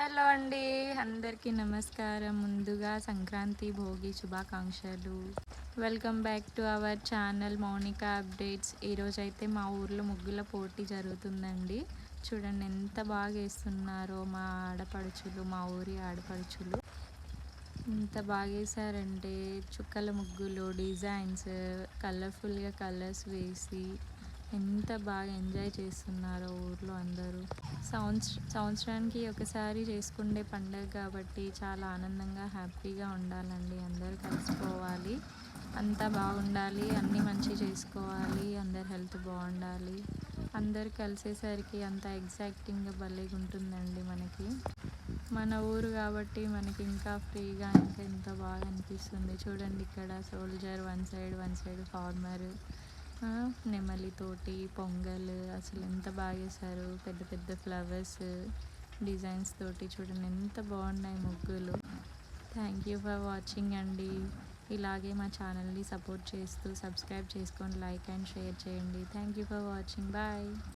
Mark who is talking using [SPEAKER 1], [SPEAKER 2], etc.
[SPEAKER 1] Hello అండి, అందరికీ నమస్కారం. ముందుగా సంక్రాంతి భోగి శుభాకాంక్షలు. Welcome back to our channel Mounika updates. ఈరోజైతే మా ఊర్లో ముగ్గుల పోటీ జరుగుతుందండి. చూడండి ఎంత బాగా వేస్తున్నారో మా ఆడపడుచులు, మా ఊరి ఆడపడుచులు. ఎంత బాగా వేసారంటే చుక్కల ముగ్గులు, డిజైన్స్, కలర్ఫుల్గా కలర్స్ వేసి ఎంత బాగా ఎంజాయ్ చేస్తున్నారో ఊర్లో అందరూ. సంవత్సరానికి ఒకసారి చేసుకునే పండుగ కాబట్టి చాలా ఆనందంగా హ్యాపీగా ఉండాలండి. అందరూ కలిసిపోవాలి, అంతా బాగుండాలి, అన్నీ మంచి చేసుకోవాలి, అందరు హెల్త్ బాగుండాలి. అందరు కలిసేసరికి అంత ఎగ్జైటింగ్గా భలేగా ఉంటుందండి మనకి. మన ఊరు కాబట్టి మనకి ఇంకా ఫ్రీగా ఇంకా ఎంత బాగా అనిపిస్తుంది. చూడండి ఇక్కడ సోల్జర్ వన్ సైడ్ ఫార్మర్, నెమలితోటి పొంగల్ అసలు ఎంత బాగా చేశారు. పెద్ద పెద్ద ఫ్లవర్స్ డిజైన్స్ తోటి చూడండి ఎంత బాగున్నాయి ముగ్గులు. థ్యాంక్ యూ ఫర్ వాచింగ్ అండి. ఇలాగే మా ఛానల్ని సపోర్ట్ చేస్తూ సబ్స్క్రైబ్ చేసుకొని లైక్ అండ్ షేర్ చేయండి. Thank you for watching. Bye.